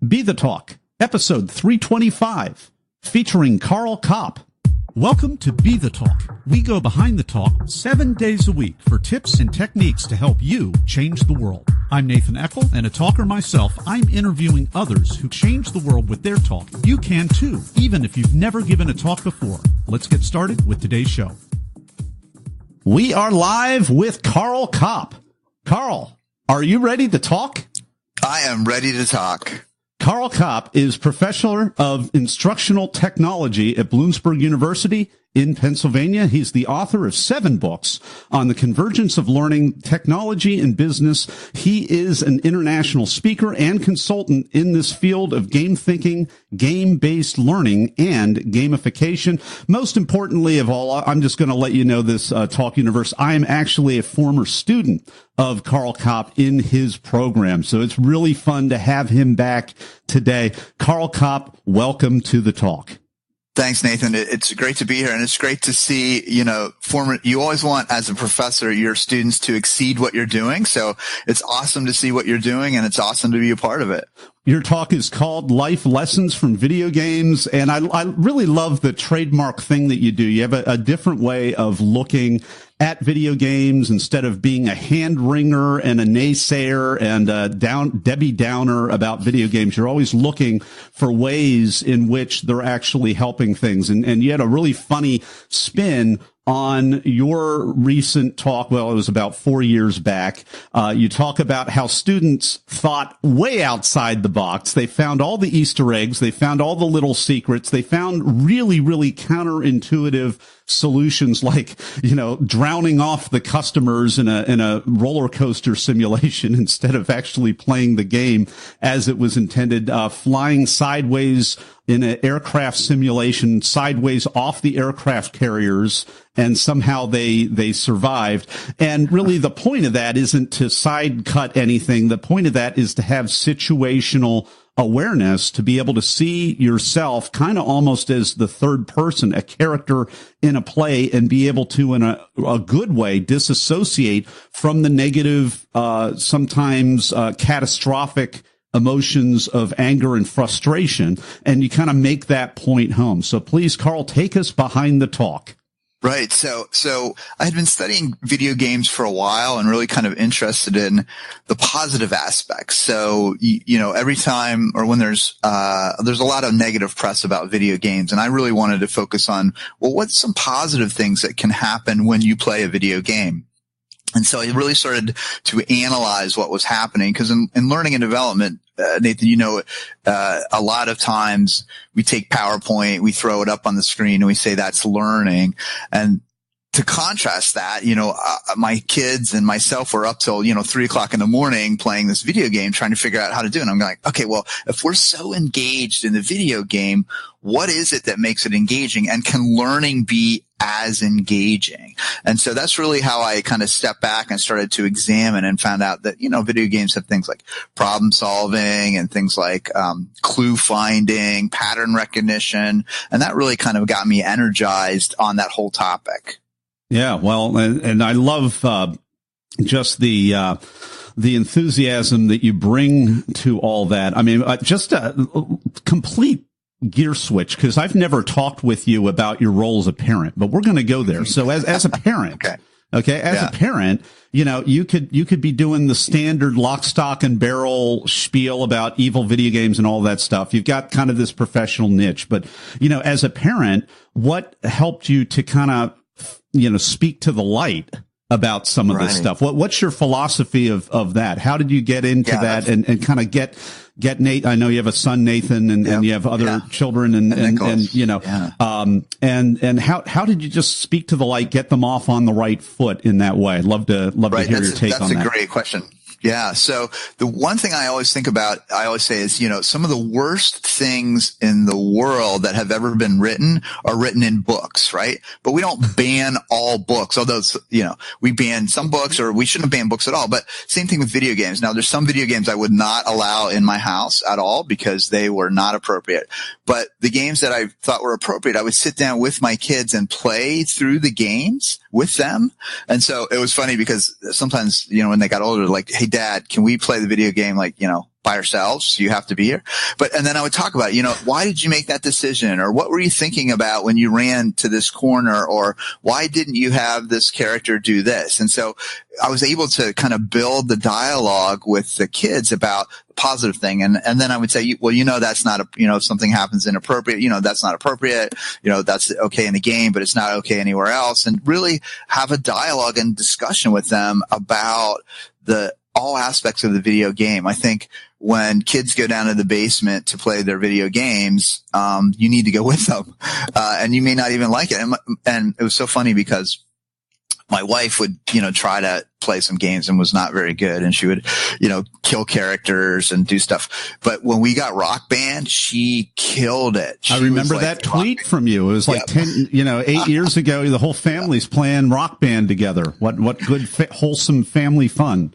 BeTheTalk, episode 325, featuring Karl Kapp. Welcome to BeTheTalk. We go behind the talk 7 days a week for tips and techniques to help you change the world. I'm Nathan Eckel, and a talker myself. I'm interviewing others who change the world with their talk. You can too, even if you've never given a talk before. Let's get started with today's show. We are live with Karl Kapp. Karl, are you ready to talk? I am ready to talk. Karl Kapp is professor of instructional technology at Bloomsberg University in Pennsylvania. He's the author of 7 books on the convergence of learning, technology, and business. He is an international speaker and consultant in this field of game thinking, game-based learning, and gamification. Most importantly of all, I'm just going to let you know this, Talk Universe. I am actually a former student of Karl Kapp in his program. So it's really fun to have him back today. Karl Kapp, welcome to the talk. Thanks, Nathan. It's great to be here, and it's great to see, you always want, as a professor, your students to exceed what you're doing. So it's awesome to see what you're doing, and it's awesome to be a part of it. Your talk is called Life Lessons from Video Games, and I really love the trademark thing that you do. You have a different way of looking at video games instead of being a hand-wringer and a naysayer and a Debbie Downer about video games. You're always looking for ways in which they're actually helping things. And you had a really funny spin on your recent talk. Well, it was about 4 years back. You talk about how students thought way outside the box. They found all the Easter eggs. They found all the little secrets. They found really, really counterintuitive solutions like, drowning off the customers in a roller coaster simulation instead of actually playing the game as it was intended, flying sideways in an aircraft simulation, sideways off the aircraft carriers, and somehow they survived. And really the point of that isn't to side cut anything. The point of that is to have situational awareness, to be able to see yourself kind of almost as the third person, a character in a play, and be able to, in a good way, disassociate from the negative, sometimes catastrophic emotions of anger and frustration. And you kind of make that point home. So please, Karl, take us behind the talk. Right. So I had been studying video games for a while and really kind of interested in the positive aspects. So, every time or when there's a lot of negative press about video games, and I really wanted to focus on, well, what's some positive things that can happen when you play a video game? And so I really started to analyze what was happening, because in learning and development, Nathan, a lot of times we take PowerPoint, we throw it up on the screen, and we say that's learning. And to contrast that, my kids and myself were up till, 3:00 in the morning playing this video game, trying to figure out how to do it. And I'm like, okay, well, if we're so engaged in the video game, what is it that makes it engaging? And can learning be as engaging? And so that's really how I kind of stepped back and started to examine and found out that, video games have things like problem solving and things like clue finding, pattern recognition. And that really kind of got me energized on that whole topic. Yeah, well, and I love just the enthusiasm that you bring to all that. I mean, just a complete gear switch, because I've never talked with you about your role as a parent, but we're going to go there. So as a parent, as a parent, you could be doing the standard lock, stock, and barrel spiel about evil video games and all that stuff. You've got kind of this professional niche, but as a parent, what helped you to kind of speak to the light about some of this stuff? What's your philosophy of that? How did you get into that and kind of get Nate? I know you have a son, Nathan, and you have other children and how did you just speak to the light, get them off on the right foot in that way? I'd love to hear your take on that. That's a great question. Yeah. So the one thing I always think about, I always say is, some of the worst things in the world that have ever been written are written in books, right? But we don't ban all books, although, we ban some books, or we shouldn't ban books at all. But same thing with video games. Now, there's some video games I would not allow in my house at all because they were not appropriate. But the games that I thought were appropriate, I would sit down with my kids and play through the games with them. And so it was funny because sometimes, when they got older, like, hey, Dad, can we play the video game like, by ourselves. So you have to be here. And then I would talk about, why did you make that decision? Or what were you thinking about when you ran to this corner? Or why didn't you have this character do this? And so I was able to kind of build the dialogue with the kids about the positive thing. And then I would say, well, that's not if something happens inappropriate, that's not appropriate, that's okay in the game, but it's not okay anywhere else. And really have a dialogue and discussion with them about all aspects of the video game. I think when kids go down to the basement to play their video games, you need to go with them. And you may not even like it. And it was so funny because my wife would, try to play some games and was not very good. And she would, kill characters and do stuff. But when we got Rock Band, she killed it. I remember that tweet from you. It was like 8 years ago. The whole family's playing Rock Band together. What good, wholesome family fun.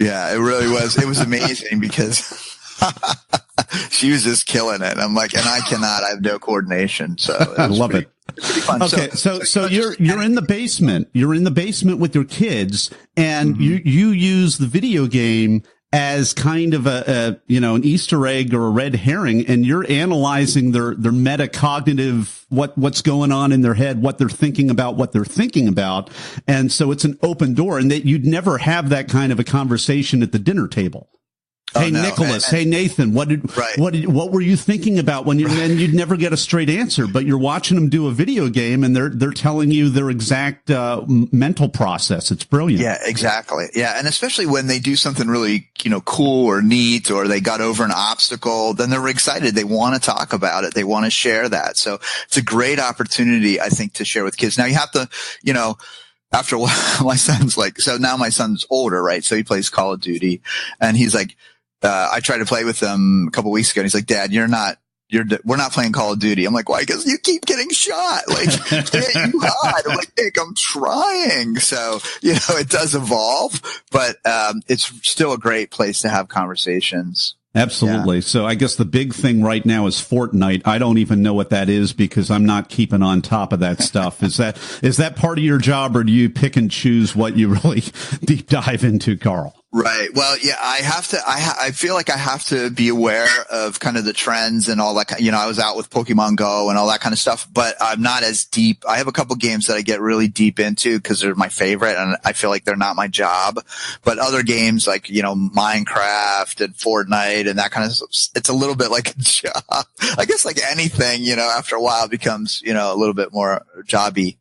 Yeah, it really was. It was amazing because she was just killing it. I'm like, and I have no coordination. So I love it. Pretty fun. Okay. So you're in the basement. You're in the basement with your kids, and you use the video game as kind of an Easter egg or a red herring, and you're analyzing their metacognitive, what's going on in their head, what they're thinking about. And so it's an open door, and that you'd never have that kind of a conversation at the dinner table. Hey, no. Nicholas. Hey, Nathan. What were you thinking about when and you'd never get a straight answer, but you're watching them do a video game and they're telling you their exact, mental process. It's brilliant. Yeah, exactly. Yeah. And especially when they do something really, cool or neat, or they got over an obstacle, then they're excited. They want to talk about it. They want to share that. So it's a great opportunity, I think, to share with kids. Now you have to, after a while, my son's so now my son's older, right? So he plays Call of Duty and he's like, I tried to play with him a couple weeks ago and he's like, Dad, we're not playing Call of Duty. I'm like, why? Because you keep getting shot. Like, can't you hide? I'm like, Nick, I'm trying. So, it does evolve, but, it's still a great place to have conversations. Absolutely. Yeah. So I guess the big thing right now is Fortnite. I don't even know what that is because I'm not keeping on top of that stuff. Is that part of your job, or do you pick and choose what you really deep dive into, Karl? Right. Well, yeah, I feel like I have to be aware of kind of the trends and all that. I was out with Pokemon Go and all that kind of stuff, but I'm not as deep. I have a couple games that I get really deep into because they're my favorite and I feel like they're not my job. But other games like, Minecraft and Fortnite and that kind of stuff, it's a little bit like a job. I guess like anything, after a while becomes, a little bit more jobby.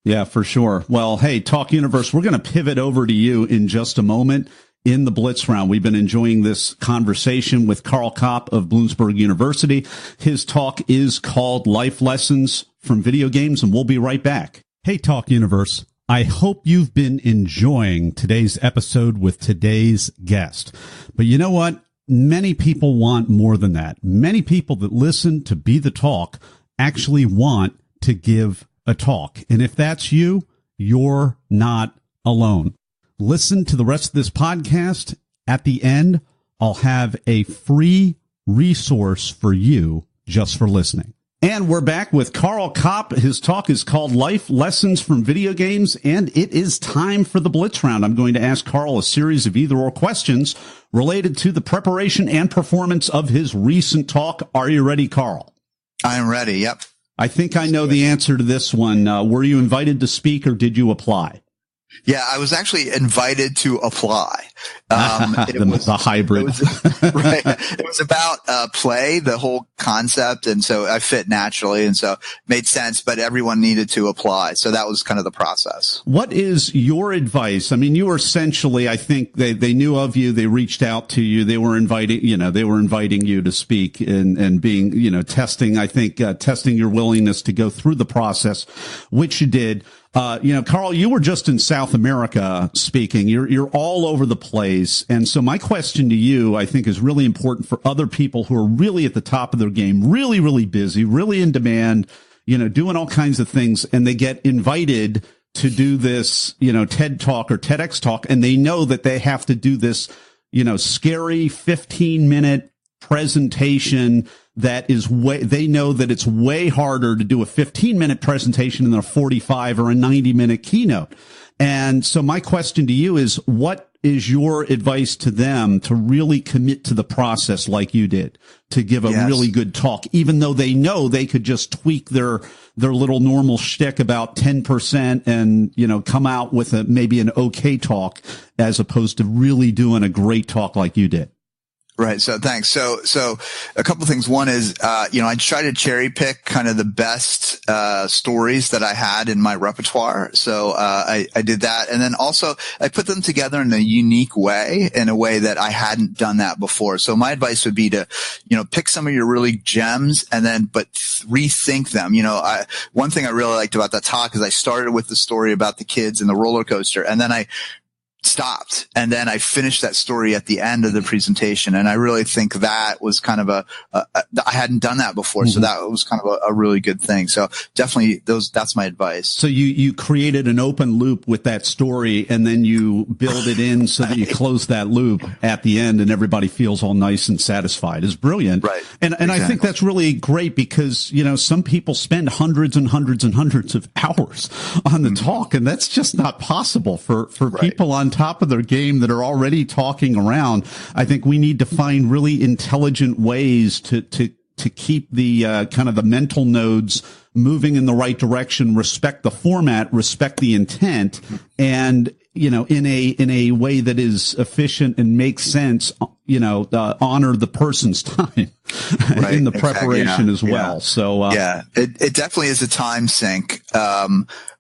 Yeah, for sure. Well, hey, Talk Universe, we're going to pivot over to you in just a moment in the Blitz round. We've been enjoying this conversation with Karl Kapp of Bloomsberg University. His talk is called Life Lessons from Video Games, and we'll be right back. Hey, Talk Universe. I hope you've been enjoying today's episode with today's guest. But you know what? Many people want more than that. Many people that listen to Be the Talk actually want to give a talk. And if that's you, you're not alone. Listen to the rest of this podcast. At the end, I'll have a free resource for you just for listening. And we're back with Karl Kapp. His talk is called Life Lessons from Video Games, and it is time for the Blitz round. I'm going to ask Karl a series of either-or questions related to the preparation and performance of his recent talk. Are you ready, Karl? I am ready, yep. I think I know the answer to this one. Were you invited to speak or did you apply? Yeah, I was actually invited to apply. The hybrid. Right. It was about play, the whole concept. And so I fit naturally. And so it made sense, but everyone needed to apply. So that was kind of the process. What is your advice? I mean, you were essentially, I think they knew of you. They reached out to you. They were inviting you to speak and being, testing your willingness to go through the process, which you did. Karl, you were just in South America speaking. You're all over the place. And so my question to you, I think, is really important for other people who are really at the top of their game, really, really busy, really in demand, doing all kinds of things. And they get invited to do this, TED Talk or TEDx talk. And they know that they have to do this, scary 15-minute presentation that is they know that it's way harder to do a 15-minute presentation than a 45 or a 90-minute keynote. And so my question to you is, what is your advice to them to really commit to the process like you did, to give a really good talk, even though they know they could just tweak their little normal shtick about 10% and, you know, come out with maybe an okay talk as opposed to really doing a great talk like you did? Right. So thanks. So a couple of things. One is, I try to cherry pick kind of the best, stories that I had in my repertoire. So, I did that. And then also I put them together in a unique way, in a way that I hadn't done that before. So my advice would be to, pick some of your really gems and then, but rethink them. One thing I really liked about that talk is I started with the story about the kids and the roller coaster, and then I stopped. And then I finished that story at the end of the presentation. And I really think that was kind of I hadn't done that before. So that was kind of a really good thing. So definitely that's my advice. So you created an open loop with that story, and then you build it in so that you close that loop at the end and everybody feels all nice and satisfied. It's brilliant. Right. And exactly. I think that's really great because, some people spend hundreds and hundreds and hundreds of hours on the talk, and that's just not possible for people on top of their game that are already talking around. I think we need to find really intelligent ways to keep the kind of the mental nodes moving in the right direction, respect the format, respect the intent, and in a way that is efficient and makes sense, honor the person's time in the preparation as well. So it definitely is a time sink.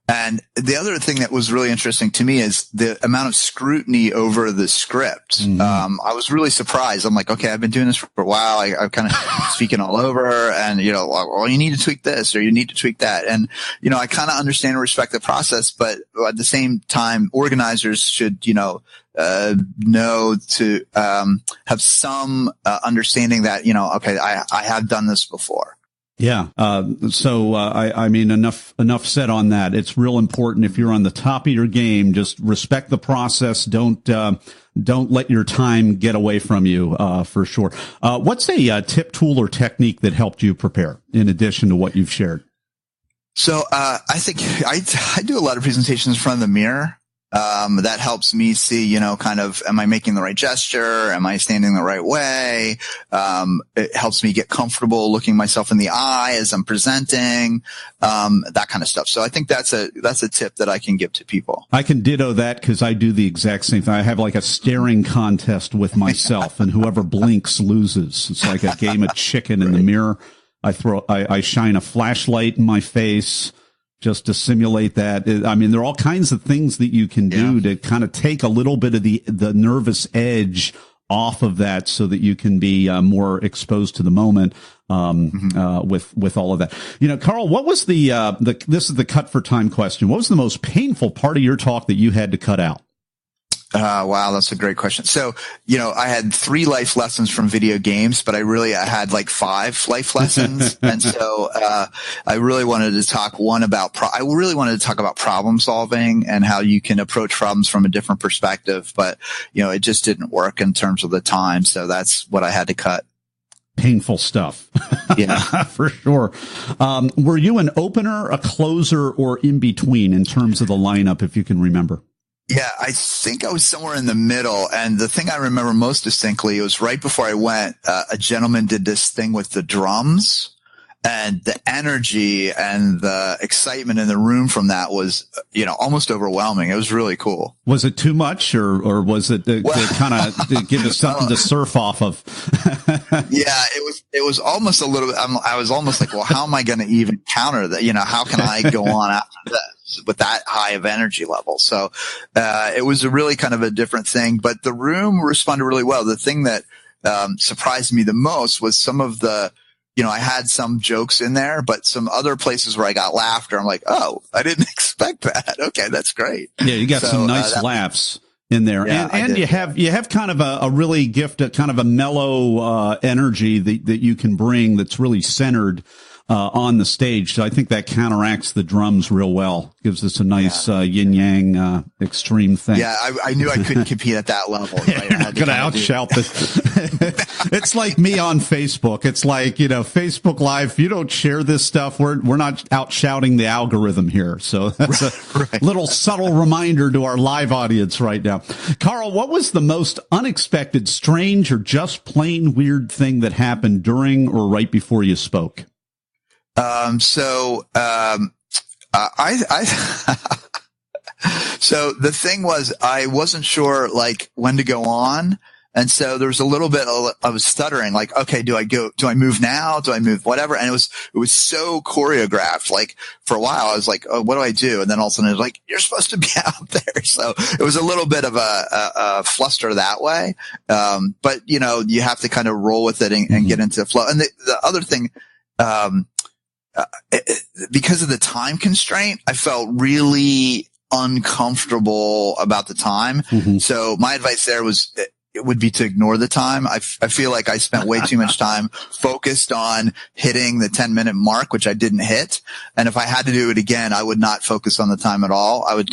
And the other thing that was really interesting to me is the amount of scrutiny over the script. I was really surprised. I'm like, okay, I've been doing this for a while. I'm kind of speaking all over, and, well, you need to tweak this or you need to tweak that. And, I kind of understand and respect the process, but at the same time, organizers should, know to have some understanding that, okay, I have done this before. Yeah. I mean, enough said on that. It's real important. If you're on the top of your game, just respect the process. Don't let your time get away from you, for sure. What's a tip, tool, or technique that helped you prepare in addition to what you've shared? So, I think I do a lot of presentations in front of the mirror. That helps me see, kind of, am I making the right gesture? Am I standing the right way? It helps me get comfortable looking myself in the eye as I'm presenting, that kind of stuff. So I think that's a tip that I can give to people. I can ditto that because I do the exact same thing. I have like a staring contest with myself, and whoever blinks loses. It's like a game of chicken in the mirror. I shine a flashlight in my face just to simulate that. I mean, there are all kinds of things that you can do to kind of take a little bit of the nervous edge off of that so that you can be more exposed to the moment with all of that. Karl, what was this is the cut for time question. What was the most painful part of your talk that you had to cut out? Wow, that's a great question. So, I had 3 life lessons from video games, but I had like 5 life lessons. And so, I really wanted to talk about problem solving and how you can approach problems from a different perspective. But, it just didn't work in terms of the time. So that's what I had to cut. Painful stuff. Yeah, for sure. Were you an opener, a closer, or in between in terms of the lineup, if you can remember? Yeah, I think I was somewhere in the middle. And the thing I remember most distinctly, it was right before I went, a gentleman did this thing with the drums, and the energy and the excitement in the room from that was, almost overwhelming. It was really cool. Was it too much or was it to kind of give us something to surf off of? Yeah, it was almost a little bit, I was almost like, well, how am I going to even counter that? How can I go on after this with that high of energy level? So, it was a really kind of a different thing, but the room responded really well. The thing that, surprised me the most was some of the, I had some jokes in there, but some other places where I got laughter, I'm like, oh, I didn't expect that. Okay, that's great. Yeah, you got some nice laughs in there. Yeah, and you have kind of a really kind of a mellow energy that you can bring that's really centered on the stage. So I think that counteracts the drums real well. Gives us a nice yin yang extreme thing. Yeah, I knew I couldn't compete at that level. Right? You're not going to outshout this. It's like me on Facebook. It's like, Facebook Live. If you don't share this stuff, we're not out shouting the algorithm here. So that's a little subtle reminder to our live audience right now. Karl, what was the most unexpected, strange, or just plain weird thing that happened during or right before you spoke? So the thing was, I wasn't sure like when to go on. And so there was a little bit I was stuttering, like, okay, do I move now? Do I move whatever? And it was so choreographed. Like for a while, I was like, oh, what do I do? And then all of a sudden it was like, you're supposed to be out there. So it was a little bit of a fluster that way. But you have to kind of roll with it and get into the flow. And the other thing, because of the time constraint, I felt really uncomfortable about the time. So my advice there would be to ignore the time. I feel like I spent way too much time focused on hitting the 10-minute mark, which I didn't hit. And if I had to do it again, I would not focus on the time at all. I would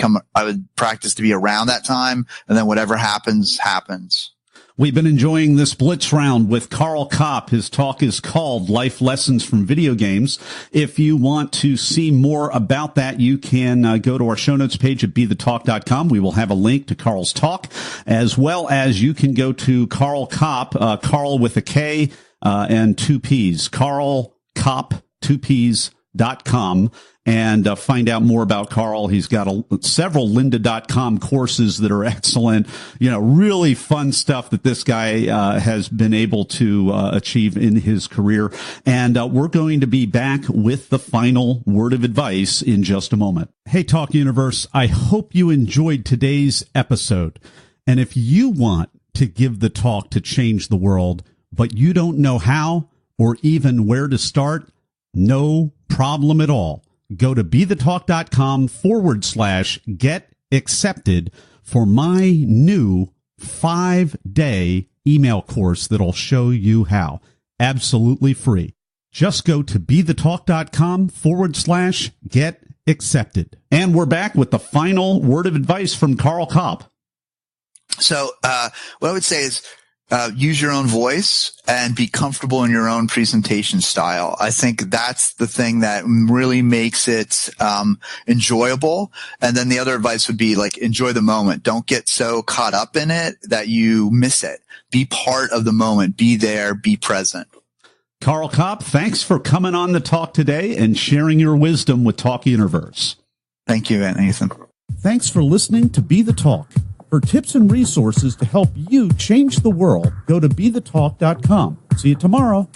practice to be around that time, and then whatever happens, happens. We've been enjoying this Blitz round with Karl Kapp. His talk is called Life Lessons from Video Games. If you want to see more about that, you can go to our show notes page at BeTheTalk.com. We will have a link to Karl's talk, as well as you can go to Karl Kapp, Karl with a K and two P's, Karl Kapp, 2Ps.com. And find out more about Karl. He's got several lynda.com courses that are excellent, really fun stuff that this guy has been able to achieve in his career. And we're going to be back with the final word of advice in just a moment. Hey, Talk Universe, I hope you enjoyed today's episode. And if you want to give the talk to change the world, but you don't know how or even where to start, no problem at all. Go to BeTheTalk.com/get accepted for my new 5-day email course that'll show you how. Absolutely free. Just go to BeTheTalk.com/get accepted. And we're back with the final word of advice from Karl Kapp. So, what I would say is, use your own voice and be comfortable in your own presentation style. I think that's the thing that really makes it enjoyable. And then the other advice would be like, enjoy the moment. Don't get so caught up in it that you miss it. Be part of the moment. Be there. Be present. Karl Kapp, thanks for coming on the talk today and sharing your wisdom with Talk Universe. Thank you, Nathan. Thanks for listening to Be the Talk. For tips and resources to help you change the world, go to BeTheTalk.com. See you tomorrow.